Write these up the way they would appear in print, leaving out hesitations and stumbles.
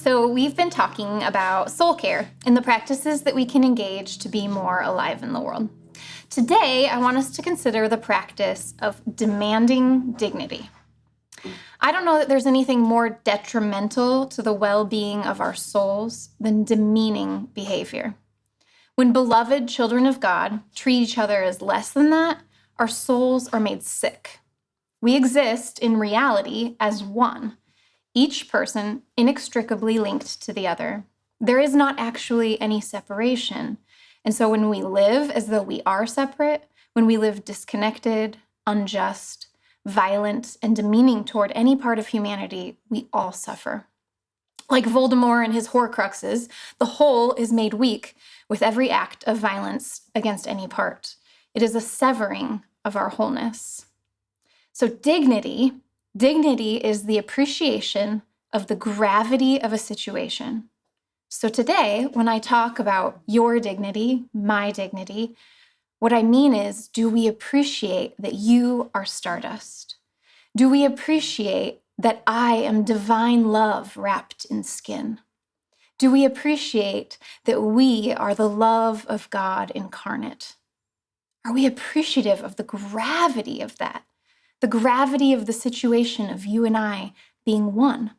So we've been talking about soul care and the practices that we can engage to be more alive in the world. Today, I want us to consider the practice of demanding dignity. I don't know that there's anything more detrimental to the well-being of our souls than demeaning behavior. When beloved children of God treat each other as less than that, our souls are made sick. We exist in reality as one, each person inextricably linked to the other. There is not actually any separation. And so when we live as though we are separate, when we live disconnected, unjust, violent, and demeaning toward any part of humanity, we all suffer. Like Voldemort and his Horcruxes, the whole is made weak with every act of violence against any part. It is a severing of our wholeness. So dignity is the appreciation of the gravity of a situation. So today, when I talk about your dignity, my dignity, what I mean is, do we appreciate that you are stardust? Do we appreciate that I am divine love wrapped in skin? Do we appreciate that we are the love of God incarnate? Are we appreciative of the gravity of that? The gravity of the situation of you and I being one?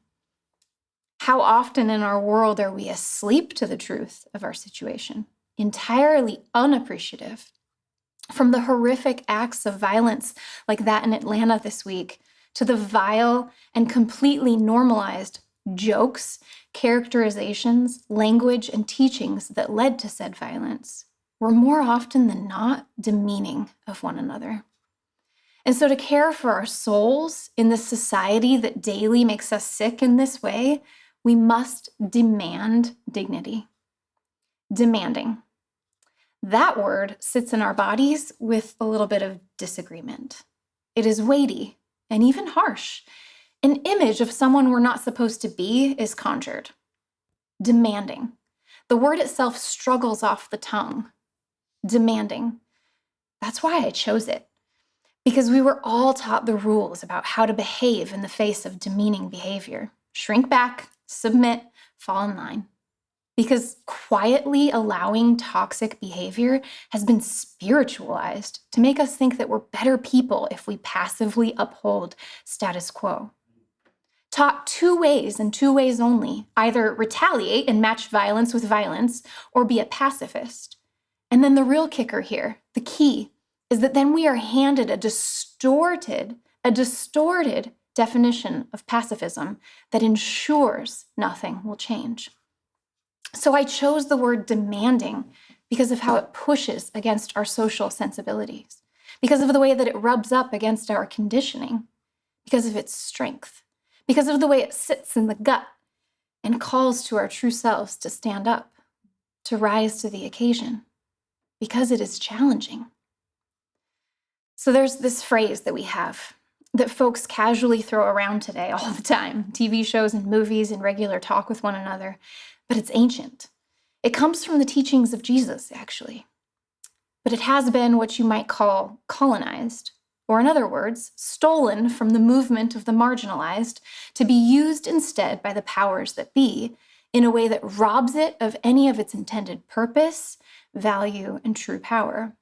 How often in our world are we asleep to the truth of our situation, entirely unappreciative? From the horrific acts of violence like that in Atlanta this week, to the vile and completely normalized jokes, characterizations, language, and teachings that led to said violence, we're more often than not demeaning of one another. And so to care for our souls in this society that daily makes us sick in this way, we must demand dignity. Demanding. That word sits in our bodies with a little bit of disagreement. It is weighty and even harsh. An image of someone we're not supposed to be is conjured. Demanding. The word itself struggles off the tongue. Demanding. That's why I chose it. Because we were all taught the rules about how to behave in the face of demeaning behavior. Shrink back, submit, fall in line. Because quietly allowing toxic behavior has been spiritualized to make us think that we're better people if we passively uphold status quo. Taught two ways and two ways only, either retaliate and match violence with violence, or be a pacifist. And then the real kicker here, the key, is that then we are handed a distorted definition of pacifism that ensures nothing will change. So I chose the word demanding because of how it pushes against our social sensibilities, because of the way that it rubs up against our conditioning, because of its strength, because of the way it sits in the gut and calls to our true selves to stand up, to rise to the occasion, because it is challenging. So there's this phrase that we have that folks casually throw around today all the time, TV shows and movies and regular talk with one another, but it's ancient. It comes from the teachings of Jesus, actually. But it has been what you might call colonized, or in other words, stolen from the movement of the marginalized to be used instead by the powers that be in a way that robs it of any of its intended purpose, value, and true power.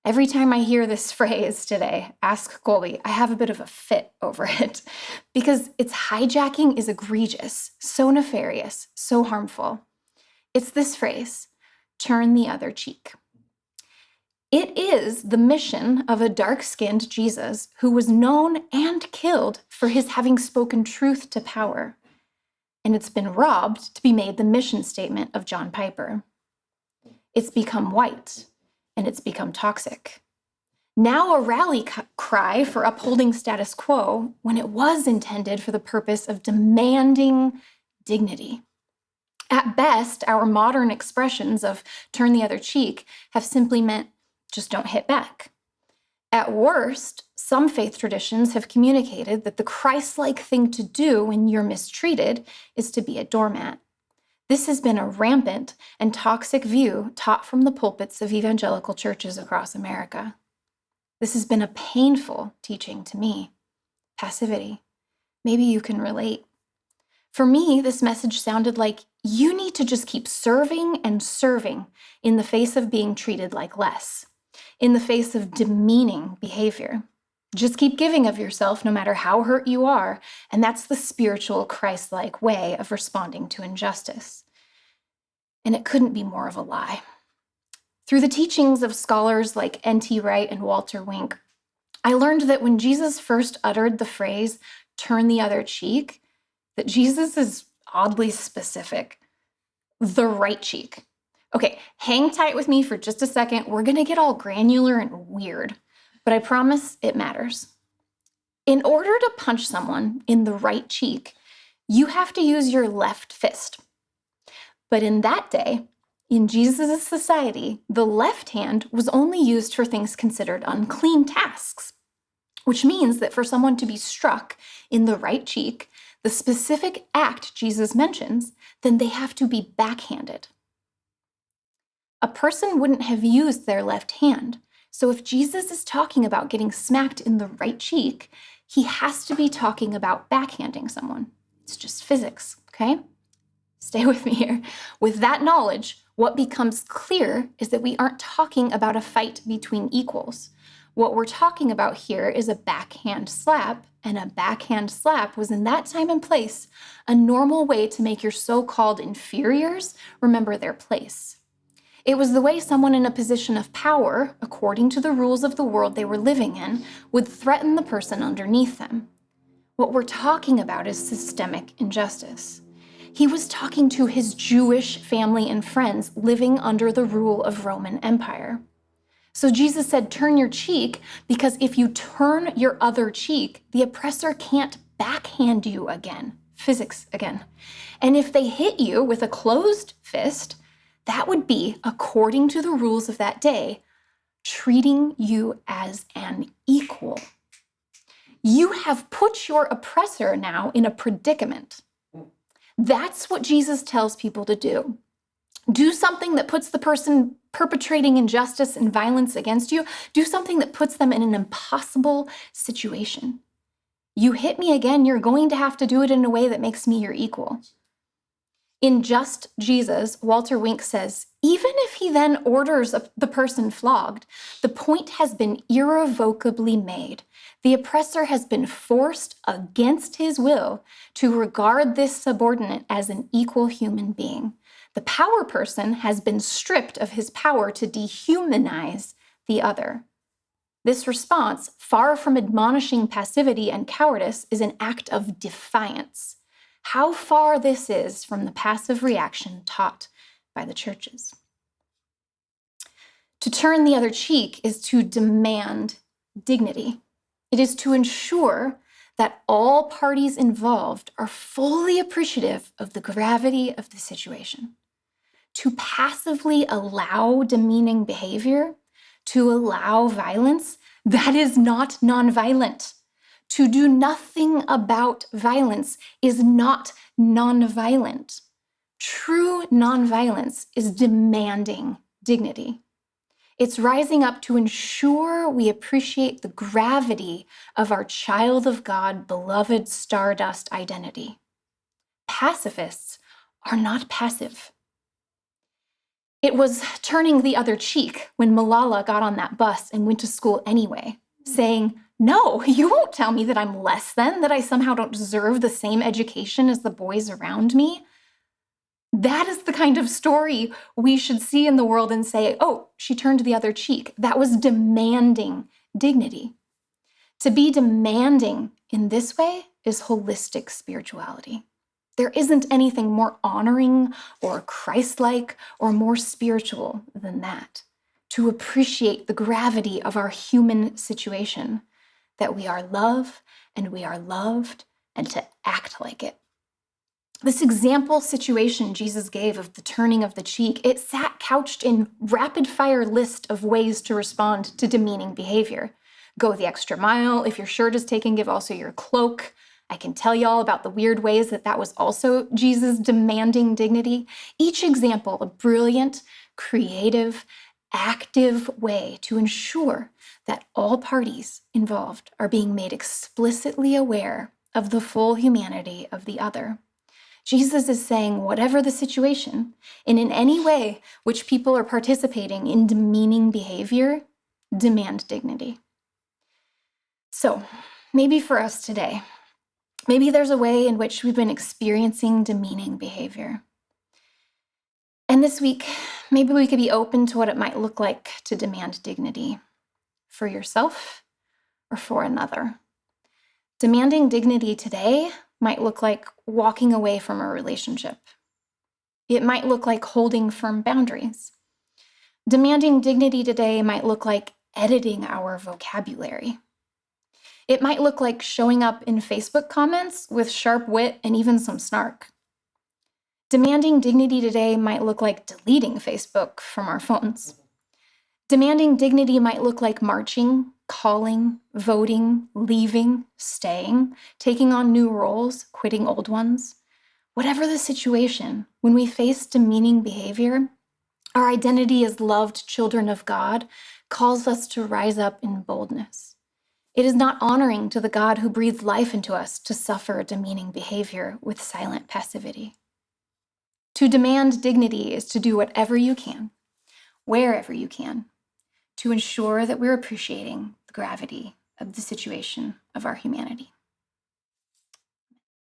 Every time I hear this phrase today, ask Colby, I have a bit of a fit over it because its hijacking is egregious, so nefarious, so harmful. It's this phrase, turn the other cheek. It is the mission of a dark-skinned Jesus who was known and killed for his having spoken truth to power. And it's been robbed to be made the mission statement of John Piper. It's become white. And it's become toxic. Now a rally cry for upholding status quo when it was intended for the purpose of demanding dignity. At best, our modern expressions of turn the other cheek have simply meant just don't hit back. At worst, some faith traditions have communicated that the Christ-like thing to do when you're mistreated is to be a doormat. This has been a rampant and toxic view taught from the pulpits of evangelical churches across America. This has been a painful teaching to me. Passivity. Maybe you can relate. For me, this message sounded like you need to just keep serving and serving in the face of being treated like less, in the face of demeaning behavior. Just keep giving of yourself no matter how hurt you are, and that's the spiritual, Christ-like way of responding to injustice. And it couldn't be more of a lie. Through the teachings of scholars like N.T. Wright and Walter Wink, I learned that when Jesus first uttered the phrase, "turn the other cheek," that Jesus is oddly specific. The right cheek. Okay, hang tight with me for just a second. We're gonna get all granular and weird, but I promise it matters. In order to punch someone in the right cheek, you have to use your left fist. But in that day, in Jesus' society, the left hand was only used for things considered unclean tasks, which means that for someone to be struck in the right cheek, the specific act Jesus mentions, then they have to be backhanded. A person wouldn't have used their left hand. So if Jesus is talking about getting smacked in the right cheek, he has to be talking about backhanding someone. It's just physics, okay? Stay with me here. With that knowledge, what becomes clear is that we aren't talking about a fight between equals. What we're talking about here is a backhand slap, and a backhand slap was in that time and place a normal way to make your so-called inferiors remember their place. It was the way someone in a position of power, according to the rules of the world they were living in, would threaten the person underneath them. What we're talking about is systemic injustice. He was talking to his Jewish family and friends living under the rule of Roman Empire. So Jesus said, turn your cheek, because if you turn your other cheek, the oppressor can't backhand you again. Physics again. And if they hit you with a closed fist, that would be, according to the rules of that day, treating you as an equal. You have put your oppressor now in a predicament. That's what Jesus tells people to do. Do something that puts the person perpetrating injustice and violence against you. Do something that puts them in an impossible situation. You hit me again, you're going to have to do it in a way that makes me your equal. In Just Jesus, Walter Wink says, even if he then orders the person flogged, the point has been irrevocably made. The oppressor has been forced against his will to regard this subordinate as an equal human being. The power person has been stripped of his power to dehumanize the other. This response, far from admonishing passivity and cowardice, is an act of defiance. How far this is from the passive reaction taught by the churches. To turn the other cheek is to demand dignity. It is to ensure that all parties involved are fully appreciative of the gravity of the situation. To passively allow demeaning behavior, to allow violence, that is not nonviolent. To do nothing about violence is not nonviolent. True nonviolence is demanding dignity. It's rising up to ensure we appreciate the gravity of our child of God, beloved stardust identity. Pacifists are not passive. It was turning the other cheek when Malala got on that bus and went to school anyway, saying, no, you won't tell me that I'm less than, that I somehow don't deserve the same education as the boys around me. That is the kind of story we should see in the world and say, oh, she turned the other cheek. That was demanding dignity. To be demanding in this way is holistic spirituality. There isn't anything more honoring or Christ-like or more spiritual than that. To appreciate the gravity of our human situation, that we are love and we are loved, and to act like it. This example situation Jesus gave of the turning of the cheek, it sat couched in rapid-fire list of ways to respond to demeaning behavior. Go the extra mile. If your shirt is taken, give also your cloak. I can tell y'all about the weird ways that was also Jesus demanding dignity. Each example, a brilliant, creative, active way to ensure that all parties involved are being made explicitly aware of the full humanity of the other. Jesus is saying, whatever the situation, and in any way which people are participating in demeaning behavior, demand dignity. So maybe for us today, maybe there's a way in which we've been experiencing demeaning behavior. And this week, maybe we could be open to what it might look like to demand dignity for yourself or for another. Demanding dignity today might look like walking away from a relationship. It might look like holding firm boundaries. Demanding dignity today might look like editing our vocabulary. It might look like showing up in Facebook comments with sharp wit and even some snark. Demanding dignity today might look like deleting Facebook from our phones. Demanding dignity might look like marching, calling, voting, leaving, staying, taking on new roles, quitting old ones. Whatever the situation, when we face demeaning behavior, our identity as loved children of God calls us to rise up in boldness. It is not honoring to the God who breathed life into us to suffer demeaning behavior with silent passivity. To demand dignity is to do whatever you can, wherever you can, to ensure that we're appreciating the gravity of the situation of our humanity.